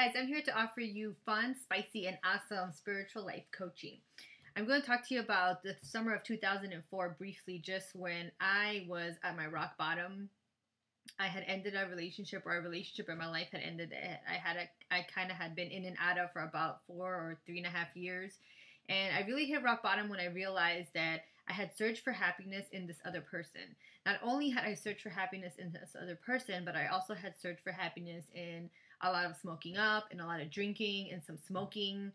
guys, I'm here to offer you fun, spicy, and awesome spiritual life coaching. I'm going to talk to you about the summer of 2004 briefly, just when I was at my rock bottom. I had ended a relationship, or a relationship in my life had ended. I kind of had been in and out of for about 4 or 3.5 years. And I really hit rock bottom when I realized that I had searched for happiness in this other person. Not only had I searched for happiness in this other person, but I also had searched for happiness in a lot of smoking up, and a lot of drinking, and some smoking,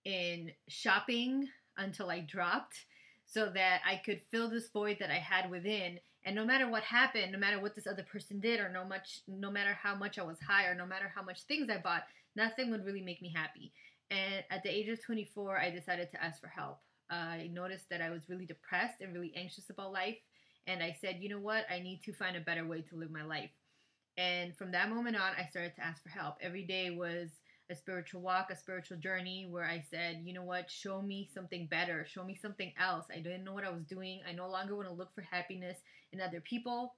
in shopping until I dropped, so that I could fill this void that I had within. And no matter what happened, no matter what this other person did, or no matter how much I was high, or no matter how much things I bought, nothing would really make me happy. And at the age of 24, I decided to ask for help. I noticed that I was really depressed and really anxious about life. And I said, you know what? I need to find a better way to live my life. And from that moment on, I started to ask for help. Every day was a spiritual walk, a spiritual journey, where I said, you know what? Show me something better. Show me something else. I didn't know what I was doing. I no longer want to look for happiness in other people,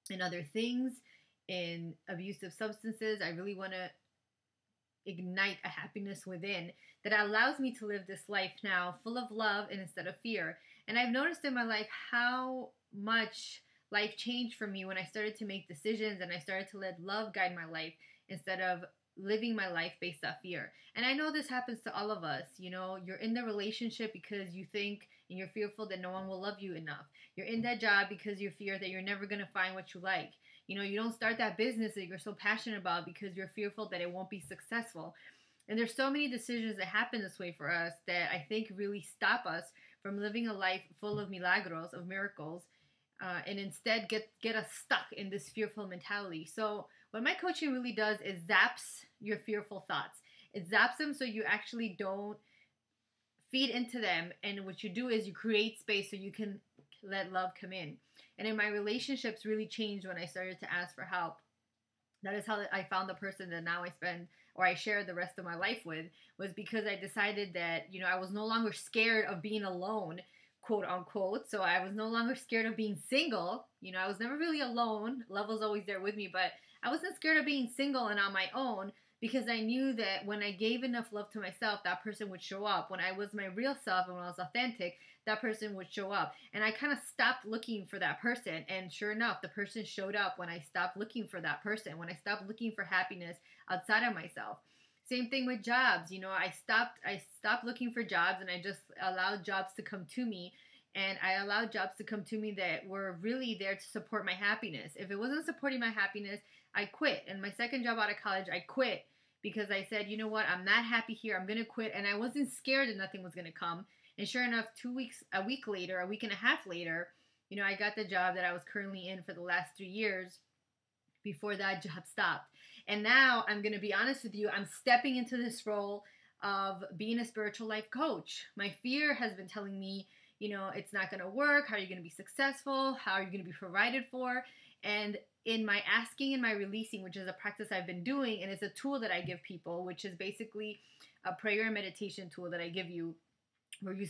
in other things, in abusive substances. I really want to ignite a happiness within that allows me to live this life now full of love and instead of fear. And I've noticed in my life how much life changed for me when I started to make decisions and I started to let love guide my life instead of living my life based off fear. And I know this happens to all of us. You know, you're in the relationship because you think and you're fearful that no one will love you enough. You're in that job because you fear that you're never going to find what you like. You know, you don't start that business that you're so passionate about because you're fearful that it won't be successful. And there's so many decisions that happen this way for us that I think really stop us from living a life full of milagros, of miracles, and instead get us stuck in this fearful mentality. So what my coaching really does is zaps your fearful thoughts. It zaps them so you actually don't feed into them. And what you do is you create space so you can let love come in. And in my relationships really changed when I started to ask for help. That is how I found the person that now I share the rest of my life with, was because I decided that, you know, I was no longer scared of being alone, quote unquote. So I was no longer scared of being single. You know, I was never really alone. Love was always there with me, but I wasn't scared of being single and on my own, because I knew that when I gave enough love to myself, that person would show up. When I was my real self and when I was authentic, that person would show up. And I kind of stopped looking for that person. And sure enough, the person showed up when I stopped looking for that person, when I stopped looking for happiness outside of myself. Same thing with jobs. You know, I stopped looking for jobs, and I just allowed jobs to come to me. And I allowed jobs to come to me that were really there to support my happiness. If it wasn't supporting my happiness, I quit. And my second job out of college, I quit because I said, you know what, I'm not happy here. I'm going to quit. And I wasn't scared that nothing was going to come. And sure enough, a week and a half later, you know, I got the job that I was currently in for the last 3 years before that job stopped. And now I'm going to be honest with you, I'm stepping into this role of being a spiritual life coach. My fear has been telling me, you know, it's not going to work. How are you going to be successful? How are you going to be provided for? And in my asking and my releasing, which is a practice I've been doing, and it's a tool that I give people, which is basically a prayer and meditation tool that I give you, where you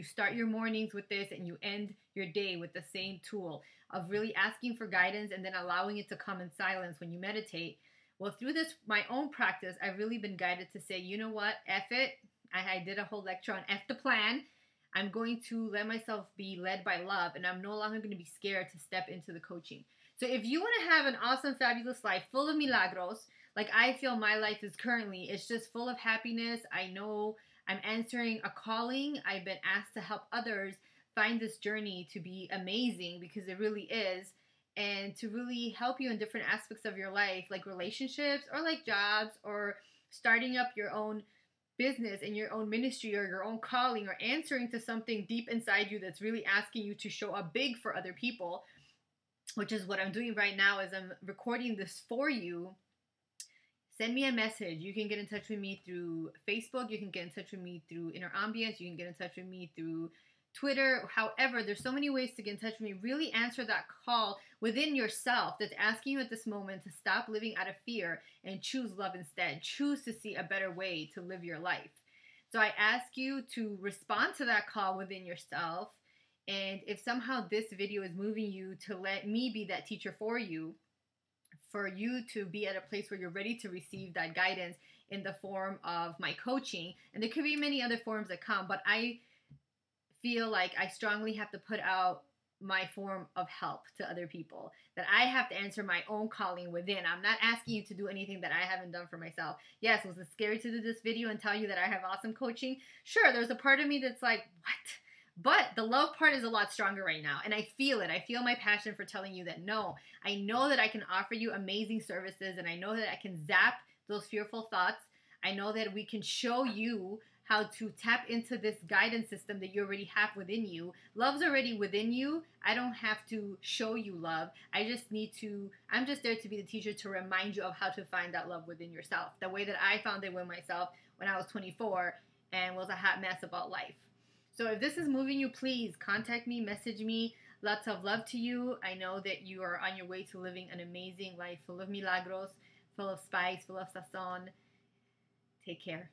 start your mornings with this and you end your day with the same tool of really asking for guidance and then allowing it to come in silence when you meditate. Well, through this, my own practice, I've really been guided to say, you know what, F it. I did a whole lecture on F the plan. I'm going to let myself be led by love, and I'm no longer going to be scared to step into the coaching. So if you want to have an awesome, fabulous life full of milagros, like I feel my life is currently, it's just full of happiness. I know I'm answering a calling. I've been asked to help others find this journey to be amazing, because it really is, and to really help you in different aspects of your life, like relationships or like jobs or starting up your own business and your own ministry or your own calling, or answering to something deep inside you that's really asking you to show up big for other people, which is what I'm doing right now as I'm recording this for you. Send me a message. You can get in touch with me through Facebook. You can get in touch with me through Inner Ambience. You can get in touch with me through Twitter. However, there's so many ways to get in touch with me. Really answer that call within yourself that's asking you at this moment to stop living out of fear and choose love instead. Choose to see a better way to live your life. So I ask you to respond to that call within yourself. And if somehow this video is moving you to let me be that teacher for you to be at a place where you're ready to receive that guidance in the form of my coaching. And there could be many other forms that come, but I feel like I strongly have to put out my form of help to other people, that I have to answer my own calling within. I'm not asking you to do anything that I haven't done for myself. Yes, was it scary to do this video and tell you that I have awesome coaching? Sure, there's a part of me that's like, what? But the love part is a lot stronger right now, and I feel it. I feel my passion for telling you that no, I know that I can offer you amazing services, and I know that I can zap those fearful thoughts. I know that we can show you how to tap into this guidance system that you already have within you. Love's already within you. I don't have to show you love. I'm just there to be the teacher to remind you of how to find that love within yourself. The way that I found it with myself when I was 24 and was a hot mess about life. So if this is moving you, please contact me, message me. Lots of love to you. I know that you are on your way to living an amazing life full of milagros, full of spice, full of sazon. Take care.